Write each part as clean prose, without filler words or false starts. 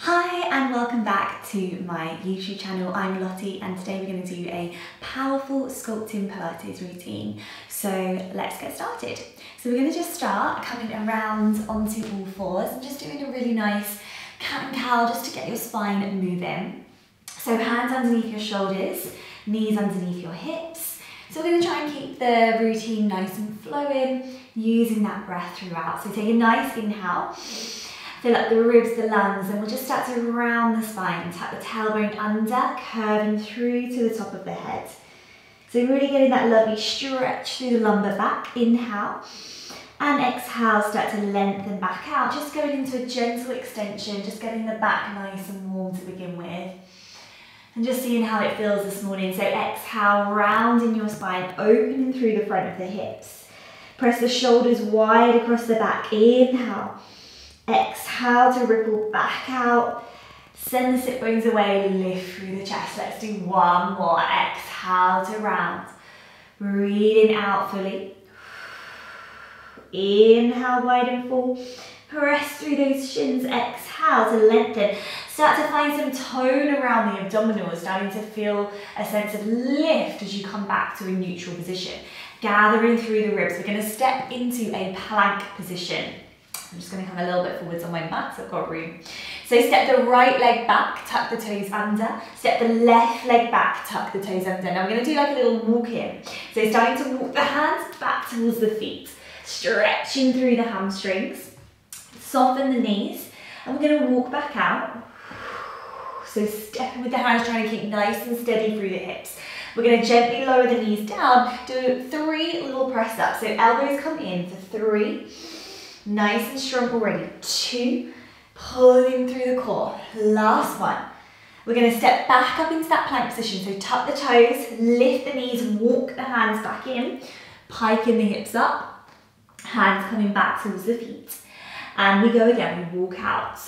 Hi and welcome back to my YouTube channel. I'm Lottie and today we're going to do a powerful sculpting Pilates routine. So let's get started. So we're going to just start coming around onto all fours and just doing a really nice cat and cow just to get your spine moving. So hands underneath your shoulders, knees underneath your hips. So we're going to try and keep the routine nice and flowing, using that breath throughout. So take a nice inhale. Fill up the ribs, the lungs, and we'll just start to round the spine, tap the tailbone under, curving through to the top of the head. So really getting that lovely stretch through the lumbar back, inhale, and exhale, start to lengthen back out, just going into a gentle extension, just getting the back nice and warm to begin with. And just seeing how it feels this morning. So exhale, rounding your spine, opening through the front of the hips. Press the shoulders wide across the back, inhale. Exhale to ripple back out. Send the sit bones away, lift through the chest. Let's do one more. Exhale to round. Breathing out fully. Inhale, wide and full. Press through those shins. Exhale to lengthen. Start to find some tone around the abdominals, starting to feel a sense of lift as you come back to a neutral position. Gathering through the ribs. We're going to step into a plank position. I'm just going to come a little bit forwards on my mat, so I've got room. So step the right leg back, tuck the toes under. Step the left leg back, tuck the toes under. Now we're going to do like a little walk in. So starting to walk the hands back towards the feet. Stretching through the hamstrings. Soften the knees. And we're going to walk back out. So stepping with the hands, trying to keep nice and steady through the hips. We're going to gently lower the knees down. Do 3 little press ups. So elbows come in for 3. Nice and strong already. 2, pulling through the core. Last one. We're going to step back up into that plank position. So tuck the toes, lift the knees, walk the hands back in, piking the hips up, hands coming back towards the feet. And we go again, we walk out.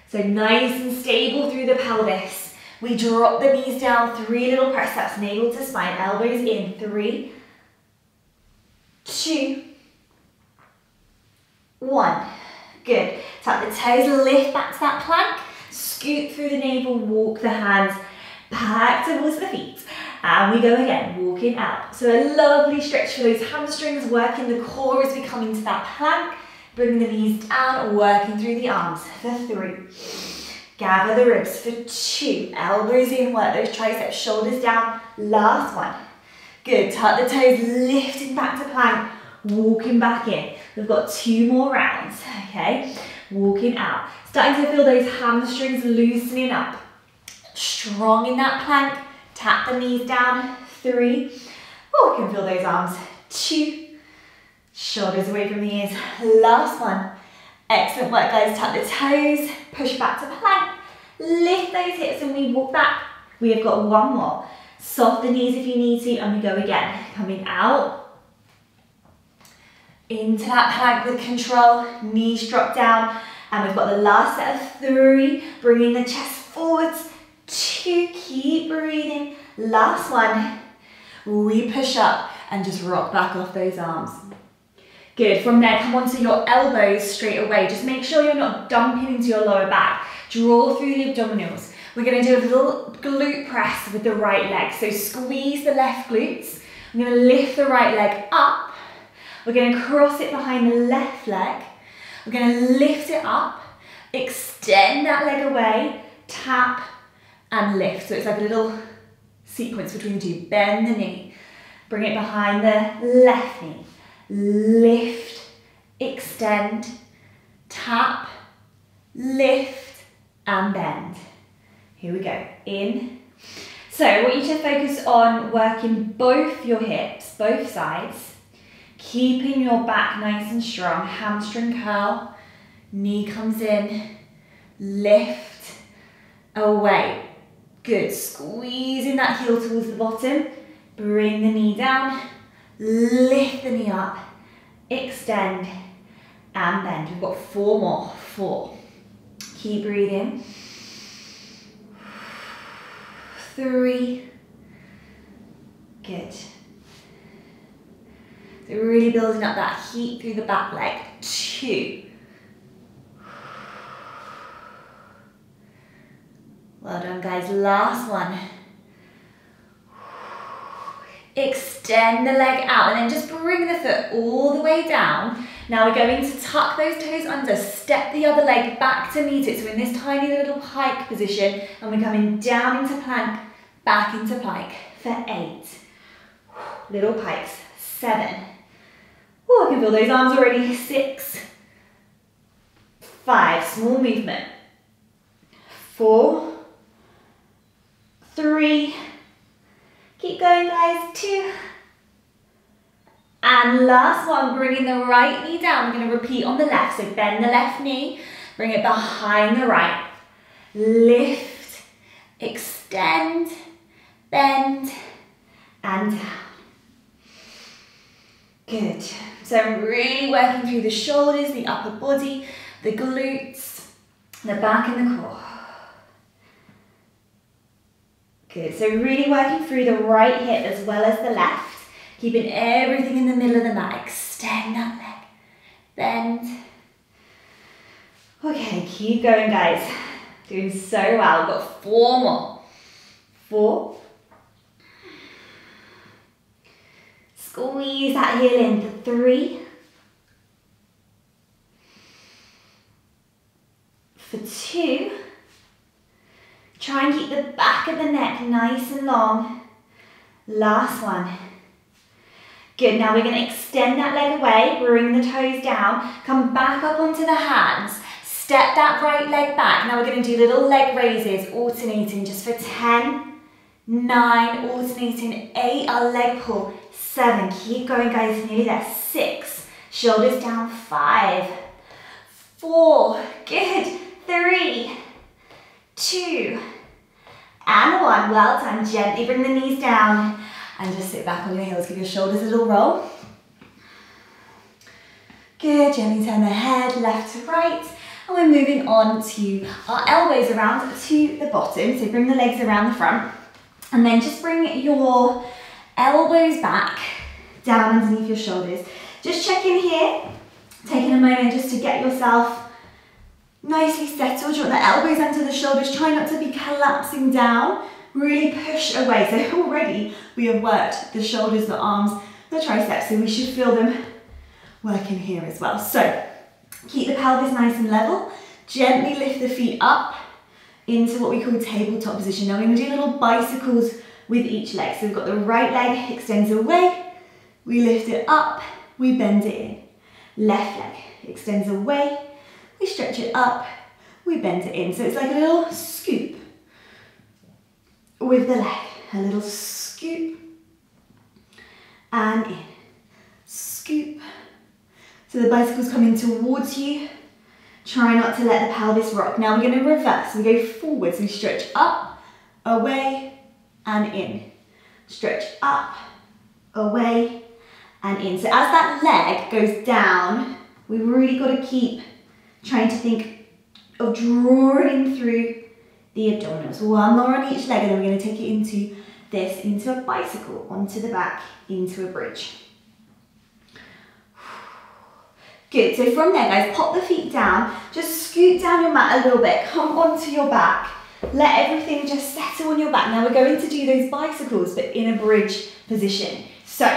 So nice and stable through the pelvis. We drop the knees down, 3 little press ups, navel to spine, elbows in. 3, 2, 1. Good. Tuck the toes, lift back to that plank, scoot through the navel, walk the hands back towards the feet. And we go again, walking out. So a lovely stretch for those hamstrings, working the core as we come into that plank, bringing the knees down, working through the arms for 3. Gather the ribs for 2. Elbows in, work those triceps, shoulders down. Last one. Good. Tuck the toes, lifting back to plank, walking back in. We've got 2 more rounds, okay? Walking out. Starting to feel those hamstrings loosening up. Strong in that plank. Tap the knees down. 3. Oh, I can feel those arms. 2. Shoulders away from the ears. Last one. Excellent work, guys. Tap the toes. Push back to plank. Lift those hips and we walk back. We have got 1 more. Soft the knees if you need to, and we go again. Coming out. Into that plank with control, knees drop down, and we've got the last set of 3, bringing the chest forwards, 2, keep breathing, last one, we push up and just rock back off those arms. Good, from there come onto your elbows straight away, just make sure you're not dumping into your lower back, draw through the abdominals. We're going to do a little glute press with the right leg, so squeeze the left glutes, I'm going to lift the right leg up. We're going to cross it behind the left leg. We're going to lift it up, extend that leg away, tap and lift. So it's like a little sequence between the 2. Bend the knee, bring it behind the left knee. Lift, extend, tap, lift and bend. Here we go, in. So I want you to focus on working both your hips, both sides. Keeping your back nice and strong, hamstring curl, knee comes in, lift, away. Good, squeezing that heel towards the bottom, bring the knee down, lift the knee up, extend and bend. We've got 4 more, 4. Keep breathing. 3, good. So really building up that heat through the back leg. 2, Well done, guys. Last one. Extend the leg out and then just bring the foot all the way down. Now we're going to tuck those toes under, step the other leg back to meet it. So in this tiny little pike position, and we're coming down into plank, back into pike for 8. Little pikes, 7. Oh, I can feel those arms already. 6, 5, small movement. 4, 3, keep going, guys, 2. And last one, bringing the right knee down. We're going to repeat on the left. So bend the left knee, bring it behind the right. Lift, extend, bend, and down. Good. So I'm really working through the shoulders, the upper body, the glutes, the back and the core. Good. So really working through the right hip as well as the left. Keeping everything in the middle of the mat. Extend that leg. Bend. Okay, keep going, guys. Doing so well. We've got 4 more. 4. Squeeze that heel in for 3. For 2. Try and keep the back of the neck nice and long. Last one. Good, now we're going to extend that leg away, bring the toes down, come back up onto the hands, step that right leg back. Now we're going to do little leg raises, alternating just for 10, 9, alternating 8, our leg pull, 7, keep going, guys, nearly there, 6, shoulders down, 5, 4, good, 3, 2, and 1, well done. Gently bring the knees down and just sit back on your heels, give your shoulders a little roll. Good, gently turn the head left to right, and we're moving on to our elbows around to the bottom, so bring the legs around the front, and then just bring your elbows back, down underneath your shoulders. Just check in here, taking a moment just to get yourself nicely settled. You want the elbows under the shoulders, try not to be collapsing down, really push away. So already we have worked the shoulders, the arms, the triceps, so we should feel them working here as well. So keep the pelvis nice and level, gently lift the feet up into what we call tabletop position. Now we're going to do little bicycles with each leg. So we've got the right leg extends away, we lift it up, we bend it in. Left leg extends away, we stretch it up, we bend it in. So it's like a little scoop with the leg. A little scoop and in. Scoop. So the bicycle's coming towards you. Try not to let the pelvis rock. Now we're going to reverse. We go forwards. We stretch up, away, and in. Stretch up, away, and in. So as that leg goes down, we've really got to keep trying to think of drawing through the abdominals. One more on each leg, and then we're going to take it into a bicycle, onto the back, into a bridge. Good, so from there, guys, pop the feet down, just scoot down your mat a little bit, come onto your back, let everything just settle on your back. Now we're going to do those bicycles, but in a bridge position. So,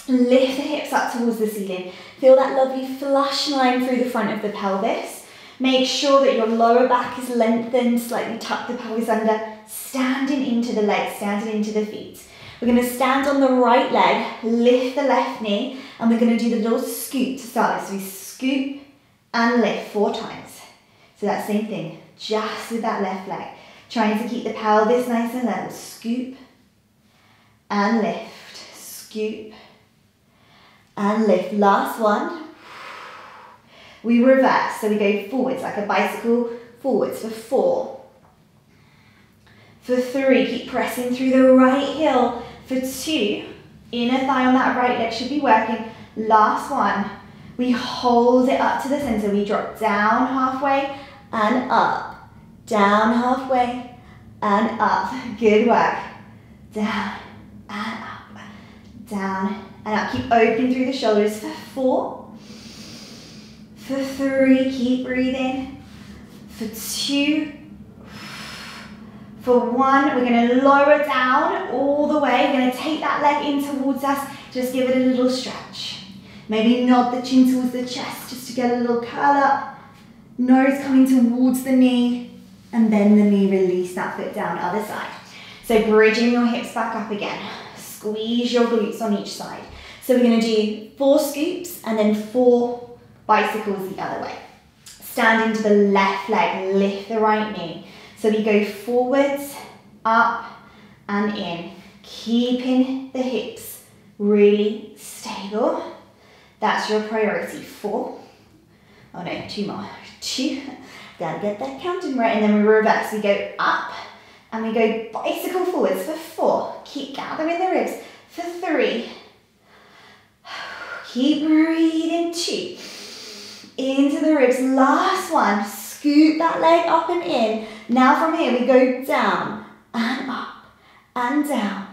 lift the hips up towards the ceiling, feel that lovely flush line through the front of the pelvis. Make sure that your lower back is lengthened, slightly tuck the pelvis under, standing into the legs, standing into the feet. We're going to stand on the right leg, lift the left knee, and we're going to do the little scoop to start this. So we scoop and lift 4 times. So that same thing, just with that left leg. Trying to keep the pelvis nice and level. Scoop and lift. Scoop and lift. Last one. We reverse, so we go forwards like a bicycle, forwards for 4. For 3, keep pressing through the right heel. For 2, inner thigh on that right leg should be working. Last one, we hold it up to the center. We drop down halfway and up. Down halfway and up. Good work. Down and up. Down and up. Keep opening through the shoulders for 4. For 3, keep breathing. For 2. For one, we're going to lower down all the way. We're going to take that leg in towards us. Just give it a little stretch. Maybe nod the chin towards the chest just to get a little curl up. Nose coming towards the knee, and then the knee, release that foot down, other side. So bridging your hips back up again. Squeeze your glutes on each side. So we're going to do 4 scoops and then 4 bicycles the other way. Stand into the left leg, lift the right knee. So we go forwards, up and in, keeping the hips really stable. That's your priority. 4. Oh no, 2 more. 2. Gotta get that counting right. And then we reverse. We go up and we go bicycle forwards for 4. Keep gathering the ribs for 3. Keep breathing. 2. Into the ribs. Last one. Scoop that leg up and in. Now from here we go down and up and down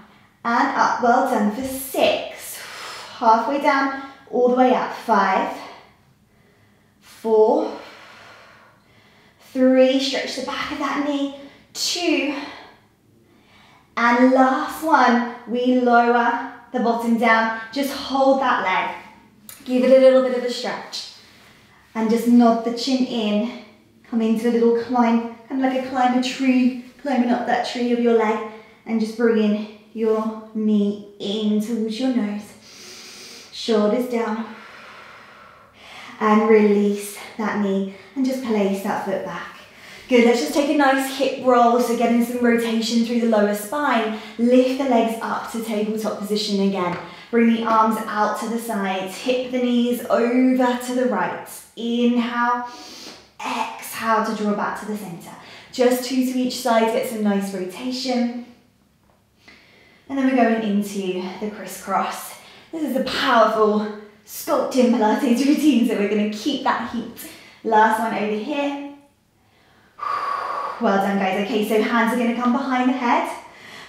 and up. Well done for 6. Halfway down, all the way up. 5, 4, 3. Stretch the back of that knee. 2. And last one, we lower the bottom down. Just hold that leg. Give it a little bit of a stretch. And just nod the chin in. Come into a little climb, kind of like a climb a tree, climbing up that tree of your leg, and just bring in your knee in towards your nose. Shoulders down. And release that knee and just place that foot back. Good, let's just take a nice hip roll, so getting some rotation through the lower spine. Lift the legs up to tabletop position again. Bring the arms out to the sides, hip the knees over to the right. Inhale. Exhale to draw back to the center. Just 2 to each side, get some nice rotation. And then we're going into the crisscross. This is a powerful sculpting Pilates routine, so we're going to keep that heat. Last one over here. Well done, guys. Okay, so hands are going to come behind the head.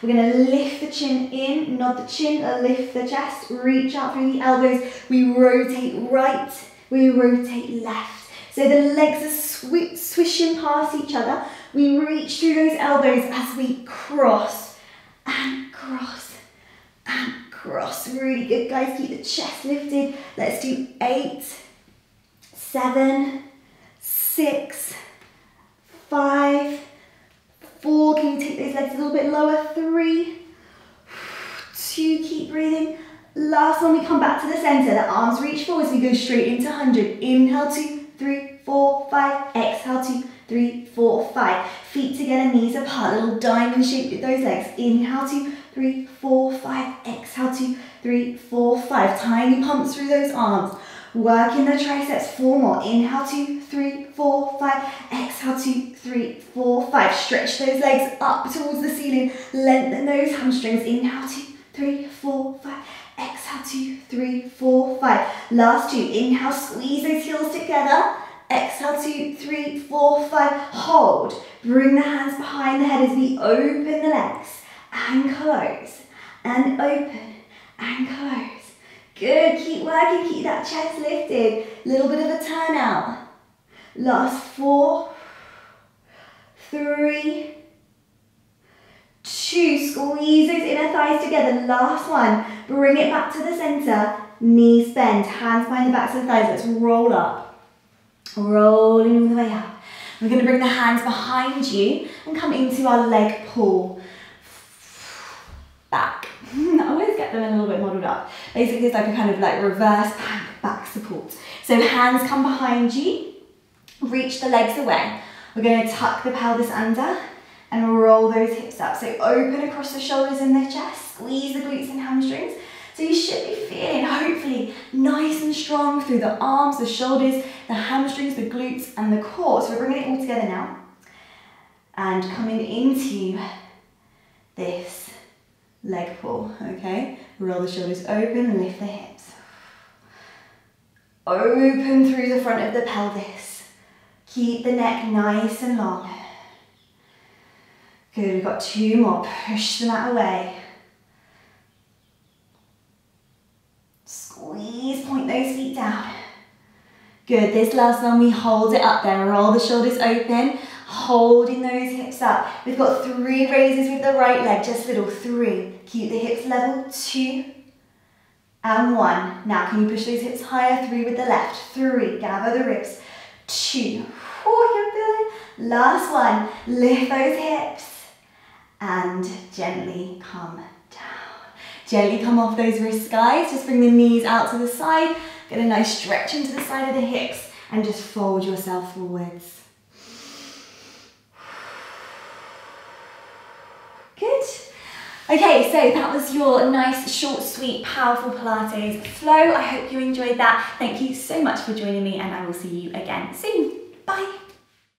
We're going to lift the chin in, nod the chin, lift the chest, reach out through the elbows. We rotate right, we rotate left. So the legs are swishing past each other. We reach through those elbows as we cross and cross and cross. Really good, guys. Keep the chest lifted. Let's do 8, 7, 6, 5, 4. Can you take those legs a little bit lower? 3, 2. Keep breathing. Last one, we come back to the center. The arms reach forwards. We go straight into 100. Inhale, 2, 3, 4, 5. Exhale, 2, 3, 4, 5. Feet together, knees apart. Little diamond shape with those legs. Inhale, 2, 3, 4, 5. Exhale, 2, 3, 4, 5. Tiny pumps through those arms. Working the triceps. 4 more. Inhale, 2, 3, 4, 5. Exhale, 2, 3, 4, 5. Stretch those legs up towards the ceiling. Lengthen those hamstrings. Inhale, 2, 3, 4, 5. Exhale, 2, 3, 4, 5. Last 2. Inhale, squeeze those heels together. Exhale, 2, 3, 4, 5. Hold. Bring the hands behind the head as we open the legs and close and open and close. Good. Keep working. Keep that chest lifted. Little bit of a turn out. Last 4, 3, 2. Squeeze those inner thighs together. Last one. Bring it back to the center. Knees bend. Hands behind the backs of the thighs. Let's roll up. Rolling all the way up. We're going to bring the hands behind you and come into our leg pull. Back. I always get them a little bit modelled up. Basically, it's like a kind of like reverse back support. So hands come behind you. Reach the legs away. We're going to tuck the pelvis under and roll those hips up. So open across the shoulders and the chest. Squeeze the glutes and hamstrings. So you should be feeling, hopefully, nice and strong through the arms, the shoulders, the hamstrings, the glutes, and the core. So we're bringing it all together now. And coming into this leg pull, okay? Roll the shoulders open and lift the hips. Open through the front of the pelvis. Keep the neck nice and long. Good, we've got 2 more. Push the mat away. Squeeze, point those feet down. Good, this last one we hold it up there. Roll the shoulders open. holding those hips up. We've got 3 raises with the right leg, just little, 3. Keep the hips level, 2 and 1. Now can you push those hips higher, 3 with the left, 3, gather the ribs, 2, you're feeling, last one, lift those hips and gently come down. Gently come off those wrists, guys, just bring the knees out to the side, get a nice stretch into the side of the hips and just fold yourself forwards. Good. Okay, so that was your nice, short, sweet, powerful Pilates flow. I hope you enjoyed that. Thank you so much for joining me and I will see you again soon. Bye.